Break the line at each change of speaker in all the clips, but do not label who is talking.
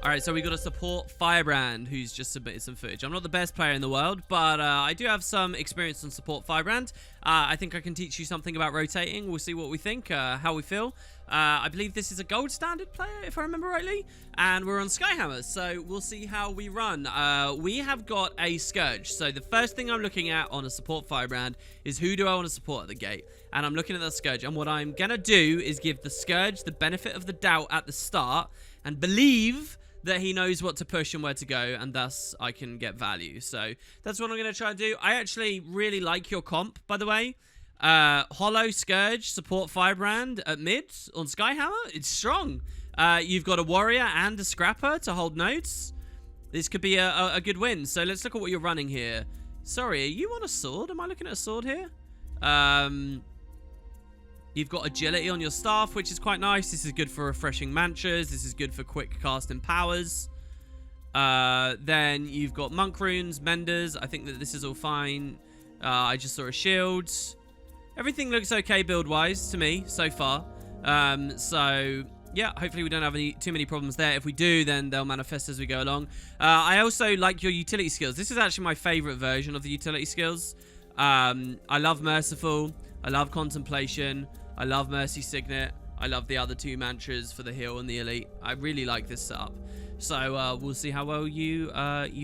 All right, so we got a support Firebrand who's just submitted some footage. I'm not the best player in the world, but I do have some experience on support Firebrand. I think I can teach you something about rotating. We'll see what we think, how we feel. I believe this is a gold standard player, if I remember rightly, and we're on Skyhammer, so we'll see how we run. We have got a Scourge, so the first thing I'm looking at on a support Firebrand is who do I want to support at the gate, and I'm looking at the Scourge, and what I'm going to do is give the Scourge the benefit of the doubt at the start, and believe that he knows what to push and where to go, and thus I can get value. So that's what I'm going to try to do. I actually really like your comp, by the way. Hollow, Scourge, support Firebrand at mid on Skyhammer. It's strong. You've got a Warrior and a Scrapper to hold nodes. This could be a good win. So let's look at what you're running here. Sorry, are you on a sword? Am I looking at a sword here? You've got agility on your staff, which is quite nice. This is good for refreshing mantras. This is good for quick casting powers. Then you've got monk runes, menders. I think that this is all fine. I just saw a shield. Everything looks okay build-wise to me so far. So yeah, hopefully we don't have too many problems there. If we do, then they'll manifest as we go along. I also like your utility skills. This is actually my favorite version of the utility skills. I love Merciful. I love Contemplation. I love Mercy Signet. I love the other two mantras for the heal and the elite. I really like this setup. So we'll see how well you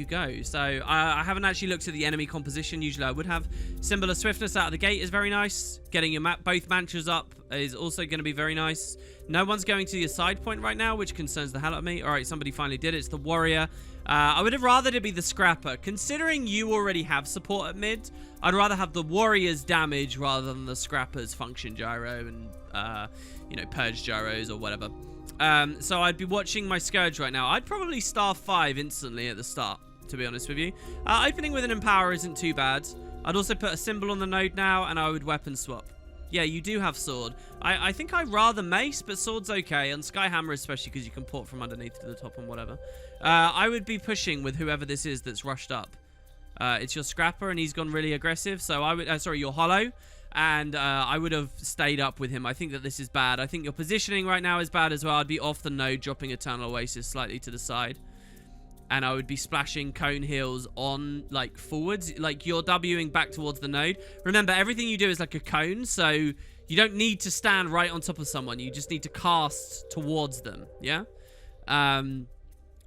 go. So I haven't actually looked at the enemy composition. Usually I would have. Symbol of Swiftness out of the gate is very nice. Getting your both mantras up is also going to be very nice. No one's going to your side point right now, which concerns the hell out of me. All right, somebody finally did it. It's the Warrior. I would have rather it be the Scrapper. Considering you already have support at mid, I'd rather have the Warrior's damage rather than the Scrapper's function gyro and, you know, purge gyros or whatever. So I'd be watching my Scourge right now. I'd probably star 5 instantly at the start, to be honest with you. Opening with an Empower isn't too bad. I'd also put a symbol on the node now, and I would weapon swap. Yeah, you do have sword. I think I'd rather mace, but sword's okay. And Skyhammer especially, because you can port from underneath to the top and whatever. I would be pushing with whoever this is that's rushed up. It's your Scrapper, and he's gone really aggressive. So I would... sorry, your Hollow. And I would have stayed up with him. I think that this is bad. I think your positioning right now is bad as well. I'd be off the node, dropping Eternal Oasis slightly to the side. And I would be splashing cone heals on, like, forwards. Like, you're Wing back towards the node. Remember, everything you do is like a cone, so you don't need to stand right on top of someone. You just need to cast towards them, yeah?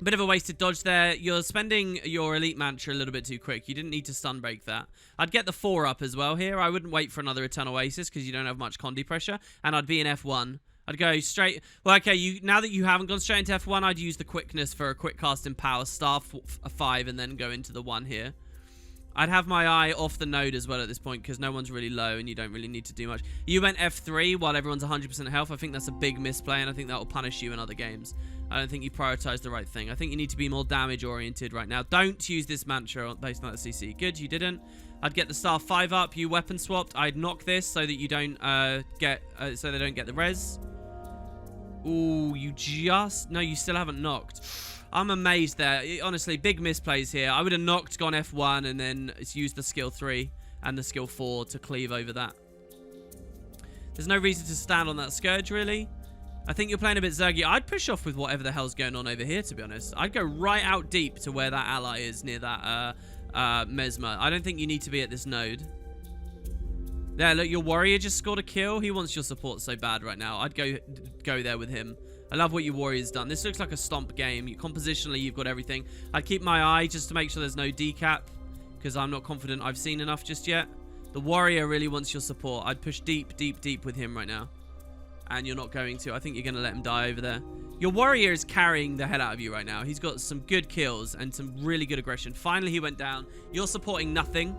Bit of a wasted dodge there. You're spending your elite mantra a little bit too quick. You didn't need to stun break that. I'd get the 4 up as well here. I wouldn't wait for another Eternal Oasis because you don't have much Condi pressure. And I'd be in F1. I'd go straight... Well, okay, now that you haven't gone straight into F1, I'd use the quickness for a quick casting power. Staff a 5 and then go into the 1 here. I'd have my eye off the node as well at this point because no one's really low and you don't really need to do much. You went F3 while everyone's 100% health. I think that's a big misplay and I think that will punish you in other games. I don't think you prioritized the right thing. I think you need to be more damage oriented right now. Don't use this mantra based on that CC. Good, you didn't. I'd get the star 5 up. You weapon swapped. I'd knock this so that you don't so they don't get the res. Ooh, you just... No, you still haven't knocked. I'm amazed there. Honestly, big misplays here. I would have knocked, gone F1, and then used the skill 3 and the skill 4 to cleave over that. There's no reason to stand on that Scourge, really. I think you're playing a bit zergy. I'd push off with whatever the hell's going on over here, to be honest. I'd go right out deep to where that ally is near that Mesmer. I don't think you need to be at this node. There, look, your Warrior just scored a kill. He wants your support so bad right now. I'd go there with him. I love what your Warrior's done. This looks like a stomp game. Compositionally, you've got everything. I'd keep my eye just to make sure there's no decap, because I'm not confident I've seen enough just yet. The Warrior really wants your support. I'd push deep, deep, deep with him right now. And you're not going to. I think you're going to let him die over there. Your Warrior is carrying the hell out of you right now. He's got some good kills and some really good aggression. Finally, he went down. You're supporting nothing.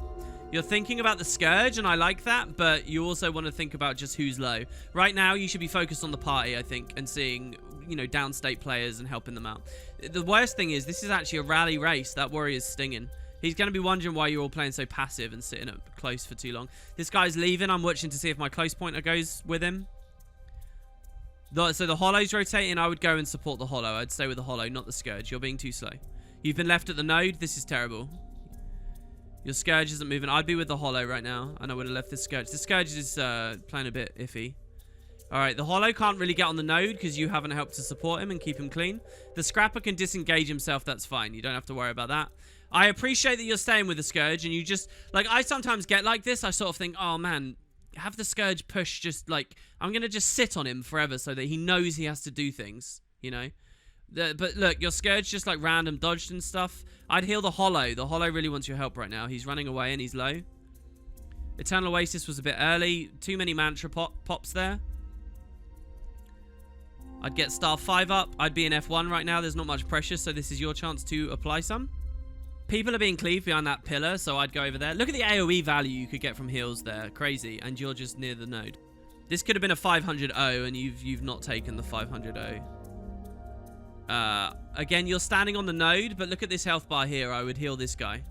You're thinking about the Scourge, and I like that, but you also want to think about just who's low. Right now, you should be focused on the party, I think, and seeing, you know, downstate players and helping them out. The worst thing is, this is actually a rally race. That Warrior's stinging. He's going to be wondering why you're all playing so passive and sitting up close for too long. This guy's leaving. I'm watching to see if my close pointer goes with him. So the Hollow's rotating. I would go and support the Hollow. I'd stay with the Hollow, not the Scourge. You're being too slow. You've been left at the node. This is terrible. Your Scourge isn't moving. I'd be with the Hollow right now, and I would have left the Scourge. The Scourge is playing a bit iffy. All right, the Hollow can't really get on the node because you haven't helped to support him and keep him clean. The Scrapper can disengage himself. That's fine. You don't have to worry about that. I appreciate that you're staying with the Scourge and you just... Like, I sometimes get like this. I sort of think, oh, man, have the Scourge push just, like... I'm going to just sit on him forever so that he knows he has to do things, you know? But look, your Scourge just, like, random dodged and stuff. I'd heal the Hollow. The Hollow really wants your help right now. He's running away and he's low. Eternal Oasis was a bit early. Too many Mantra pops there. I'd get star 5 up. I'd be in F1 right now. There's not much pressure, so this is your chance to apply some. People are being cleaved behind that pillar, so I'd go over there. Look at the AoE value you could get from heals there. Crazy. And you're just near the node. This could have been a 500-0, and you've not taken the 500-0. Again, you're standing on the node, but look at this health bar here. I would heal this guy.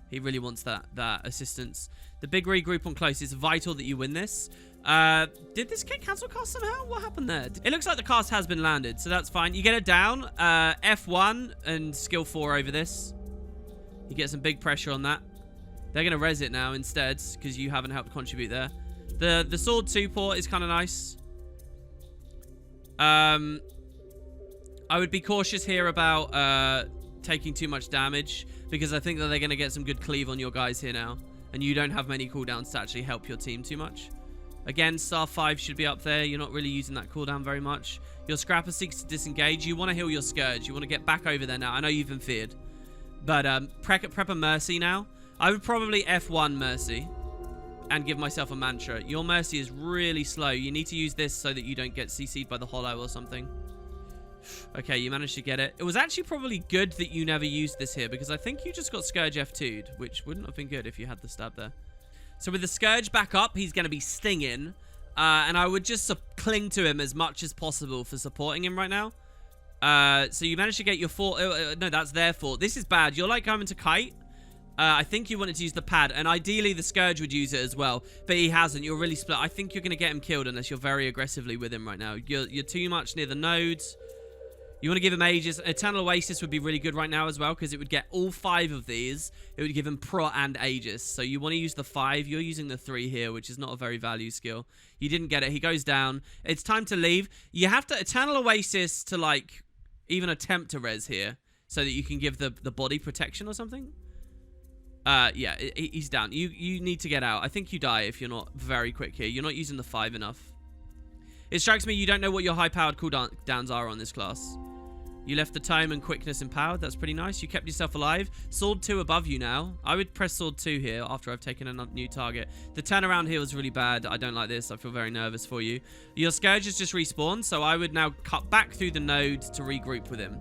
He really wants that assistance. The big regroup on close. It's vital that you win this. Did this get cancel cast somehow? What happened there? It looks like the cast has been landed, so that's fine. You get it down. F1 and skill 4 over this. You get some big pressure on that. They're going to res it now instead because you haven't helped contribute there. The sword 2 port is kind of nice. I would be cautious here about taking too much damage because I think that they're going to get some good cleave on your guys here now. And you don't have many cooldowns to actually help your team too much. Again, star 5 should be up there. You're not really using that cooldown very much. Your Scrapper seeks to disengage. You want to heal your Scourge. You want to get back over there now. I know you've been feared. But prep a Mercy now. I would probably F1 Mercy. And give myself a Mantra. Your Mercy is really slow. You need to use this so that you don't get CC'd by the Hollow or something. Okay, you managed to get it. It was actually probably good that you never used this here. Because I think you just got Scourge F2'd. Which wouldn't have been good if you had the stab there. So with the Scourge back up, he's going to be stinging. And I would just cling to him as much as possible for supporting him right now. So you managed to get your fort. No, that's their fort. This is bad. You're like going to kite. I think you wanted to use the pad. And ideally, the Scourge would use it as well. But he hasn't. You're really split. I think you're going to get him killed unless you're very aggressively with him right now. You're too much near the nodes. You want to give him Aegis. Eternal Oasis would be really good right now as well because it would get all 5 of these. It would give him Pro and Aegis. So you want to use the 5. You're using the 3 here, which is not a very value skill. You didn't get it. He goes down. It's time to leave. You have to Eternal Oasis to, like, even attempt to res here so that you can give the body protection or something. Yeah, he's down. You need to get out. I think you die if you're not very quick here. You're not using the 5 enough. It strikes me you don't know what your high-powered cooldowns are on this class. You left the tome and quickness empowered. That's pretty nice. You kept yourself alive. Sword 2 above you now. I would press sword 2 here after I've taken a new target. The turnaround here was really bad. I don't like this. I feel very nervous for you. Your Scourge has just respawned, so I would now cut back through the node to regroup with him.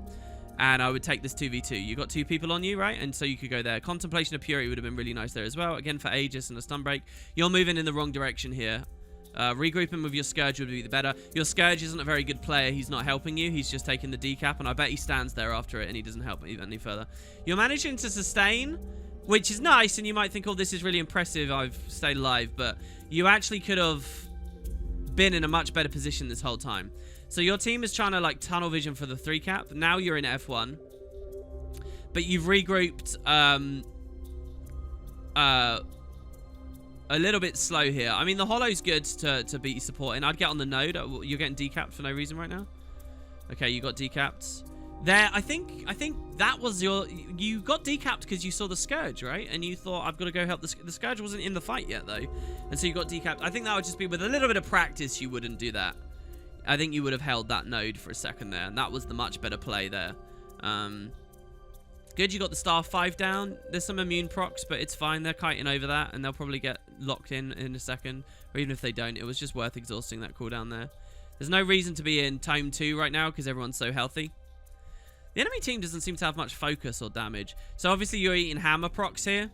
And I would take this 2v2. You got 2 people on you, right? And so you could go there. Contemplation of Fury would have been really nice there as well. Again, for Aegis and a stun break. You're moving in the wrong direction here. Regrouping with your Scourge would be the better. Your Scourge isn't a very good player. He's not helping you. He's just taking the decap, and I bet he stands there after it, and he doesn't help me any further. You're managing to sustain, which is nice, and you might think, oh, this is really impressive. I've stayed alive, but you actually could have been in a much better position this whole time. So your team is trying to, like, tunnel vision for the 3 cap. Now you're in F1, but you've regrouped a little bit slow here. I mean, the Hollow's good to beat you supporting. I'd get on the node. You're getting decapped for no reason right now. Okay, you got decapped. There, I think that was your... You got decapped because you saw the Scourge, right? And you thought, I've got to go help the Scourge wasn't in the fight yet, though. And so you got decapped. I think that would just be with a little bit of practice, you wouldn't do that. I think you would have held that node for a second there. And that was the much better play there. Good, you got the star 5 down. There's some immune procs, but it's fine. They're kiting over that, and they'll probably get locked in a second. Or even if they don't, it was just worth exhausting that cooldown there. There's no reason to be in Tome 2 right now because everyone's so healthy. The enemy team doesn't seem to have much focus or damage. So obviously you're eating hammer procs here.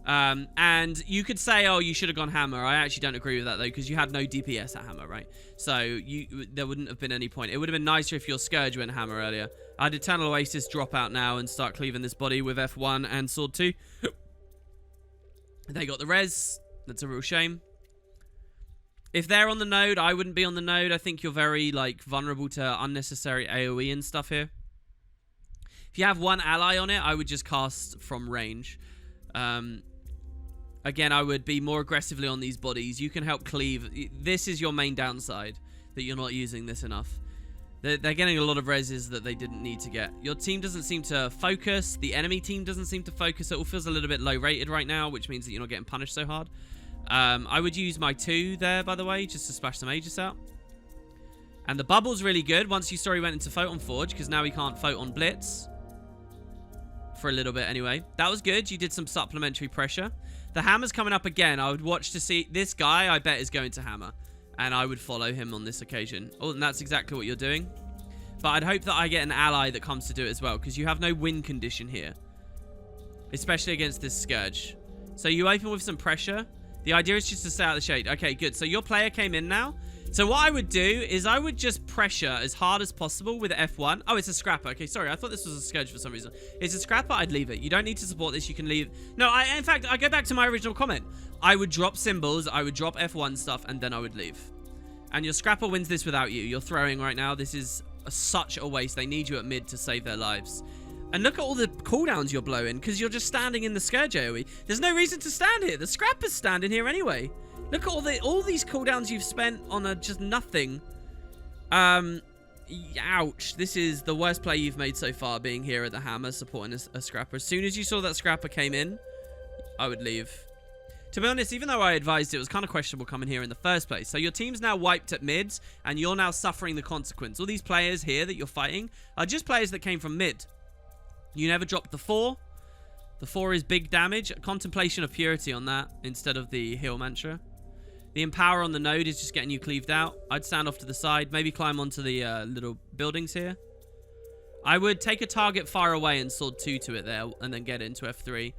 And you could say, oh, you should have gone hammer. I actually don't agree with that, though, because you had no DPS at hammer, right? So there wouldn't have been any point. It would have been nicer if your Scourge went hammer earlier. I'd Eternal Oasis drop out now and start cleaving this body with F1 and Sword 2. They got the res. That's a real shame. If they're on the node, I wouldn't be on the node. I think you're very, like, vulnerable to unnecessary AoE and stuff here. If you have one ally on it, I would just cast from range. Again, I would be more aggressively on these bodies. You can help cleave. This is your main downside, that you're not using this enough. They're getting a lot of reses that they didn't need to get. Your team doesn't seem to focus. The enemy team doesn't seem to focus. It all feels a little bit low rated right now, which means that you're not getting punished so hard. I would use my 2 there, by the way, just to splash some Aegis out. And the bubble's really good once you saw he went into Photon Forge, because now he can't Photon Blitz. For a little bit anyway. That was good. You did some supplementary pressure. The hammer's coming up again. I would watch to see. This guy, I bet, is going to hammer. And I would follow him on this occasion. Oh, and that's exactly what you're doing. But I'd hope that I get an ally that comes to do it as well, because you have no win condition here. Especially against this Scourge. So you open with some pressure. The idea is just to stay out of the shade. Okay, good. So your player came in now. So what I would do is I would just pressure as hard as possible with F1. Oh, it's a Scrapper. Okay, sorry. I thought this was a Scourge for some reason. It's a Scrapper. I'd leave it. You don't need to support this. You can leave. No, in fact, I go back to my original comment. I would drop symbols. I would drop F1 stuff, and then I would leave. And your Scrapper wins this without you. You're throwing right now. This is such a waste. They need you at mid to save their lives. And look at all the cooldowns you're blowing, because you're just standing in the Scourge AoE. There's no reason to stand here. The Scrapper's standing here anyway. Look at all these cooldowns you've spent on just nothing. Ouch. This is the worst play you've made so far, being here at the hammer, supporting a Scrapper. As soon as you saw that Scrapper came in, I would leave. To be honest, even though I advised it was kind of questionable coming here in the first place. So your team's now wiped at mids, and you're now suffering the consequence. All these players here that you're fighting are just players that came from mid. You never dropped the 4. The 4 is big damage. Contemplation of Purity on that instead of the heal mantra. The Empower on the node is just getting you cleaved out. I'd stand off to the side. Maybe climb onto the little buildings here. I would take a target far away and sword 2 to it there, and then get it into F3.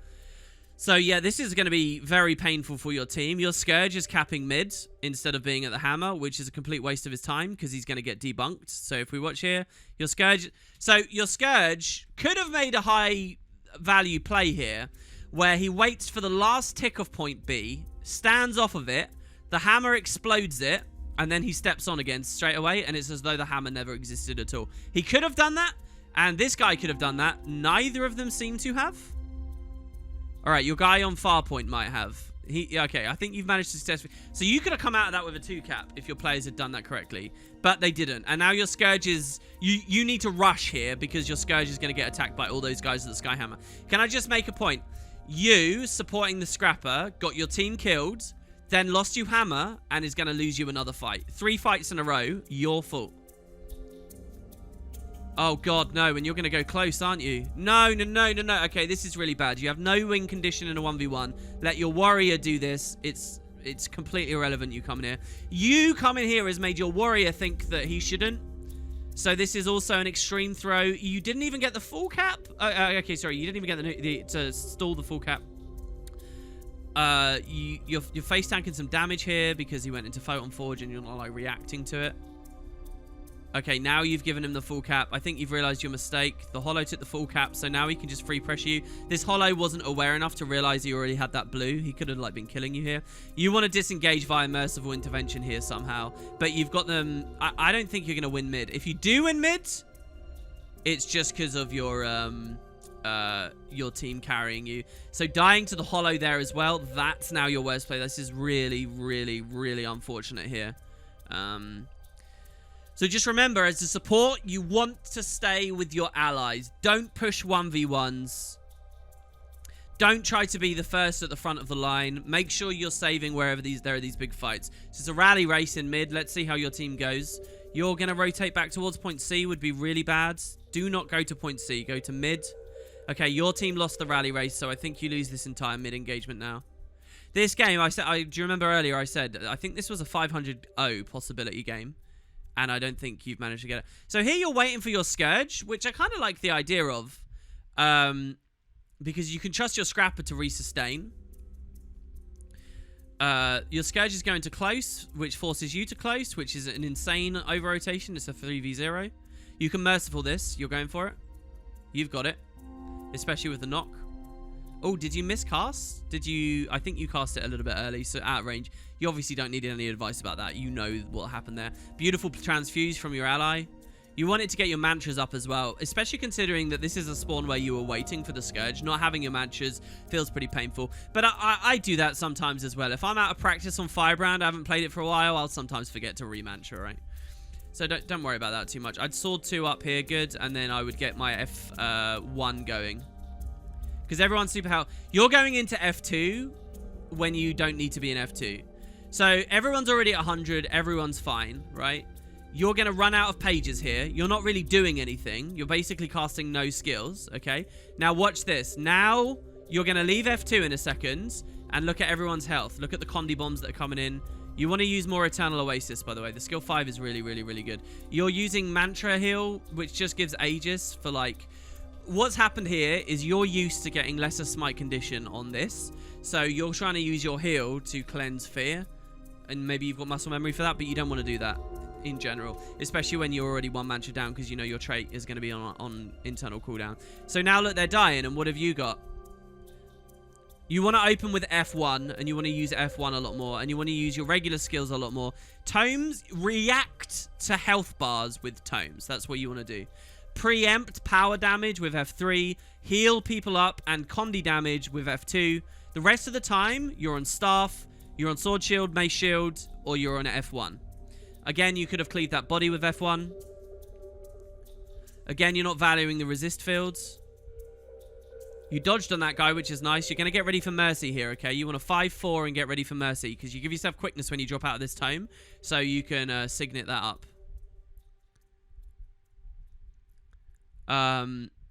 So yeah, this is going to be very painful for your team. Your Scourge is capping mid instead of being at the hammer, which is a complete waste of his time because he's going to get debunked. So if we watch here, your Scourge... So your Scourge could have made a high value play here where he waits for the last tick of point B, stands off of it, the hammer explodes it, and then he steps on again straight away, and it's as though the hammer never existed at all. He could have done that, and this guy could have done that. Neither of them seem to have. All right, your guy on far point might have. Okay, I think you've managed to successfully... So you could have come out of that with a 2 cap if your players had done that correctly. But they didn't. And now your Scourge is... You need to rush here because your Scourge is going to get attacked by all those guys with the Skyhammer. Can I just make a point? You, supporting the Scrapper, got your team killed, then lost you Hammer, and is going to lose you another fight. 3 fights in a row, your fault. Oh, God, no. And you're going to go close, aren't you? No. Okay, this is really bad. You have no win condition in a 1v1. Let your warrior do this. It's completely irrelevant you coming here. You coming here has made your warrior think that he shouldn't. So this is also an extreme throw. You didn't even get the full cap. Okay, sorry. You didn't even get to stall the full cap. You're face tanking some damage here because he went into Photon Forge and you're not like reacting to it. Okay, now you've given him the full cap. I think you've realized your mistake. The Hollow took the full cap, so now he can just free pressure you. This Hollow wasn't aware enough to realize he already had that blue. He could have like been killing you here. You want to disengage via Merciful Intervention here somehow, but you've got them. I don't think you're going to win mid. If you do win mid, it's just because of your team carrying you. So dying to the Hollow there as well, that's now your worst play. This is really, really, really unfortunate here. So just remember, as a support, you want to stay with your allies. Don't push 1v1s. Don't try to be the first at the front of the line. Make sure you're saving wherever there are these big fights. So it's a rally race in mid. Let's see how your team goes. You're going to rotate back towards point C would be really bad. Do not go to point C. Go to mid. Okay, your team lost the rally race, so I think you lose this entire mid engagement now. This game, do you remember earlier I said, I think this was a 500-0 possibility game. And I don't think you've managed to get it. So here you're waiting for your Scourge, which I kind of like the idea of. Because you can trust your Scrapper to resustain. Your Scourge is going to close, which forces you to close, which is an insane over-rotation. It's a 3v0. You can Merciful this. You're going for it. You've got it. Especially with the knock. Oh, did you miscast? I think you cast it a little bit early, so out of range. You obviously don't need any advice about that. You know what happened there. Beautiful transfuse from your ally. You want it to get your mantras up as well, especially considering that this is a spawn where you were waiting for the Scourge. Not having your mantras feels pretty painful. But I do that sometimes as well. If I'm out of practice on Firebrand, I haven't played it for a while, I'll sometimes forget to re-mantra, right? So don't worry about that too much. I'd sword 2 up here, good, and then I would get my F1 going. Because everyone's super health. You're going into F2 when you don't need to be in F2. So everyone's already at 100, everyone's fine, right? You're going to run out of pages here. You're not really doing anything. You're basically casting no skills, okay? Now watch this. Now you're going to leave F2 in a second and look at everyone's health. Look at the Condi bombs that are coming in. You want to use more Eternal Oasis, by the way. The skill 5 is really, really, really good. You're using Mantra Heal, which just gives Aegis for, like... What's happened here is you're used to getting lesser smite condition on this. So you're trying to use your heal to cleanse fear. And maybe you've got muscle memory for that, but you don't want to do that in general. Especially when you're already 1 mantra down, because you know your trait is going to be on internal cooldown. So now look, they're dying, and what have you got? You want to open with F1, and you want to use F1 a lot more, and you want to use your regular skills a lot more. Tomes react to health bars with tomes. That's what you want to do. Preempt power damage with F3, heal people up, and Condi damage with F2. The rest of the time, you're on staff, you're on sword shield, mace shield, or you're on F1. Again, you could have cleaved that body with F1. Again, you're not valuing the resist fields. You dodged on that guy, which is nice. You're going to get ready for Mercy here, okay? You want to 5-4 and get ready for Mercy, because you give yourself quickness when you drop out of this tome, so you can signet that up.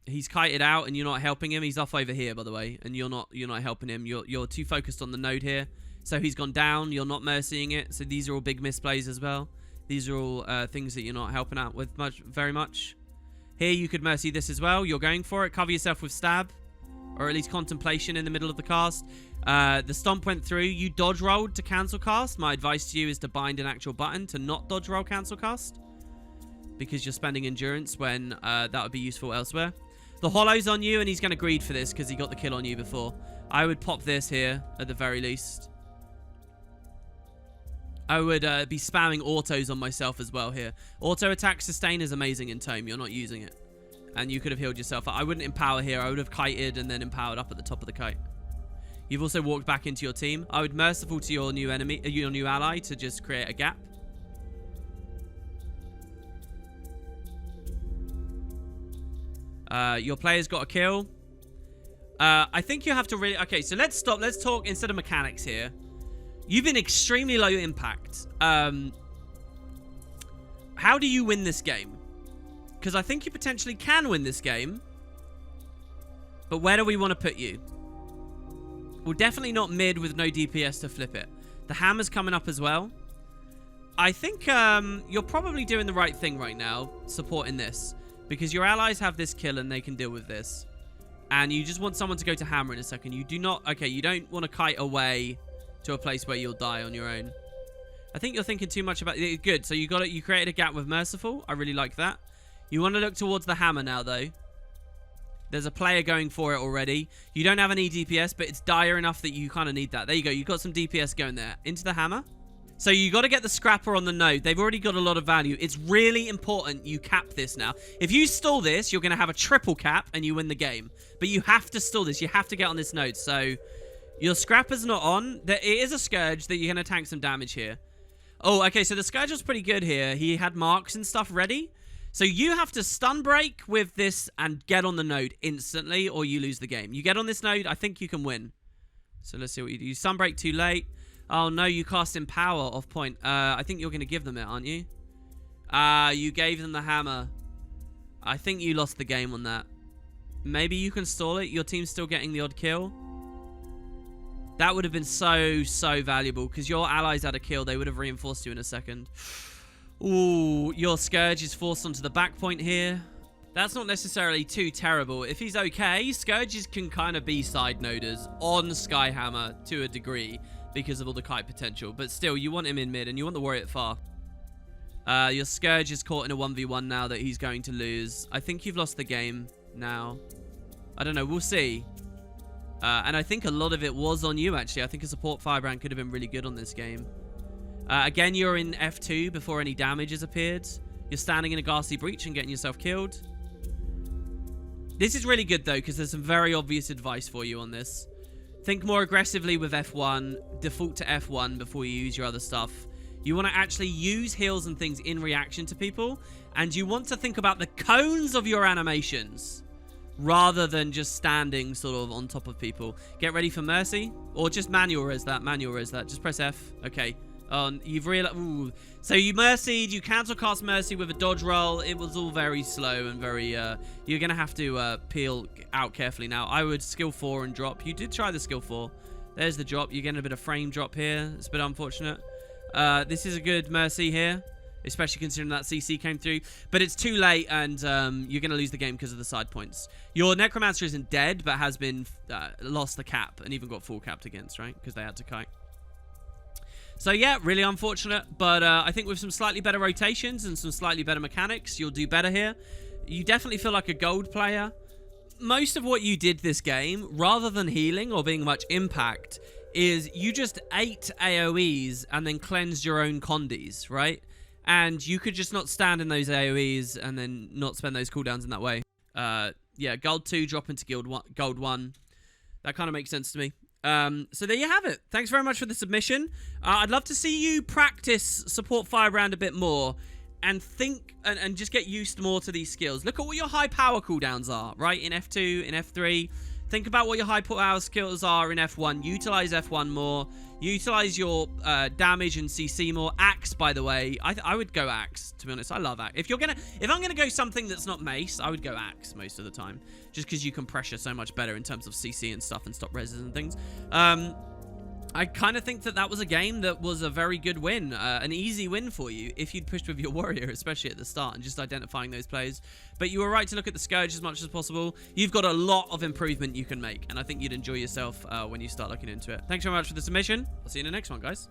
He's kited out, and you're not helping him. He's off over here, by the way, and you're not helping him. You're too focused on the node here. So he's gone down. You're not mercying it. So these are all big misplays as well. These are all things that you're not helping out with very much. Here you could mercy this as well. You're going for it. Cover yourself with stab. Or at least contemplation in the middle of the cast. The stomp went through. You dodge rolled to cancel cast. My advice to you is to bind an actual button to not dodge roll cancel cast. Because you're spending endurance when that would be useful elsewhere. The hollow's on you, and he's going to greed for this because he got the kill on you before. I would pop this here at the very least. I would be spamming autos on myself as well here. Auto attack sustain is amazing in Tome. You're not using it. And you could have healed yourself. I wouldn't empower here. I would have kited and then empowered up at the top of the kite. You've also walked back into your team. I would merciful to your new enemy, your new ally, to just create a gap. Your player's got a kill. I think you have to really... Okay, so let's stop. Let's talk instead of mechanics here. You've been extremely low impact. How do you win this game? Because I think you potentially can win this game. But where do we want to put you? Well, definitely not mid with no DPS to flip it. The hammer's coming up as well. I think you're probably doing the right thing right now, supporting this. Because your allies have this kill and they can deal with this. And you just want someone to go to hammer in a second. You do not... Okay, you don't want to kite away to a place where you'll die on your own. I think you're thinking too much about... Good, so you got it. You created a gap with Merciful. I really like that. You want to look towards the hammer now, though. There's a player going for it already. You don't have any DPS, but it's dire enough that you kind of need that. There you go. You've got some DPS going there. Into the hammer. So you got to get the scrapper on the node. They've already got a lot of value. It's really important you cap this now. If you stall this, you're going to have a triple cap and you win the game. But you have to stall this. You have to get on this node. So your scrapper's not on. It is a Scourge that you're going to tank some damage here. Oh, okay. So the Scourge was pretty good here. He had marks and stuff ready. So you have to stun break with this and get on the node instantly or you lose the game. You get on this node, I think you can win. So let's see what you do. You stun break too late. Oh, no, you cast Empower off point. I think you're going to give them it, aren't you? You gave them the hammer. I think you lost the game on that. Maybe you can stall it. Your team's still getting the odd kill. That would have been so, so valuable because your allies had a kill. They would have reinforced you in a second. Ooh, your Scourge is forced onto the back point here. That's not necessarily too terrible. If he's okay, Scourges can kind of be side noders on Skyhammer to a degree because of all the kite potential. But still, you want him in mid and you want the warrior at far. Your Scourge is caught in a 1v1 now that he's going to lose. I think you've lost the game now. I don't know. We'll see. And I think a lot of it was on you, actually. I think a support Firebrand could have been really good on this game. Again, you're in F2 before any damage has appeared. You're standing in a ghastly breach and getting yourself killed. This is really good, though, because there's some very obvious advice for you on this. Think more aggressively with F1. Default to F1 before you use your other stuff. You want to actually use heals and things in reaction to people. And you want to think about the cones of your animations rather than just standing sort of on top of people. Get ready for Mercy. Or just manual res that. Manual res that. Just press F. Okay. You've realized... Ooh. So you mercied. You cancel cast Mercy with a dodge roll. It was all very slow and very... you're going to have to peel out carefully now. I would skill 4 and drop. You did try the skill 4. There's the drop. You're getting a bit of frame drop here. It's a bit unfortunate. This is a good Mercy here. Especially considering that CC came through. But it's too late and you're going to lose the game because of the side points. Your Necromancer isn't dead, but has been... lost the cap and even got full capped against, right? Because they had to kite. So yeah, really unfortunate, but I think with some slightly better rotations and some slightly better mechanics, you'll do better here. You definitely feel like a gold player. Most of what you did this game, rather than healing or being much impact, is you just ate AoEs and then cleansed your own condis, right? And you could just not stand in those AoEs and then not spend those cooldowns in that way. Yeah, gold 2, drop into gold 1. That kind of makes sense to me. So there you have it. Thanks very much for the submission. I'd love to see you practice support Firebrand a bit more and think and just get used more to these skills. Look at what your high power cooldowns are, right? In F2, in F3. Think about what your high power skills are in F1. Utilize F1 more. Utilize your damage and CC more. Axe, by the way. I would go Axe, to be honest. I love Axe. If I'm gonna go something that's not Mace, I would go Axe most of the time. Just because you can pressure so much better in terms of CC and stuff and stop reses and things. I kind of think that was a game that was a very good win. An easy win for you if you'd pushed with your warrior, especially at the start, and just identifying those players. But you were right to look at the Scourge as much as possible. You've got a lot of improvement you can make, and I think you'd enjoy yourself when you start looking into it. Thanks very much for the submission. I'll see you in the next one, guys.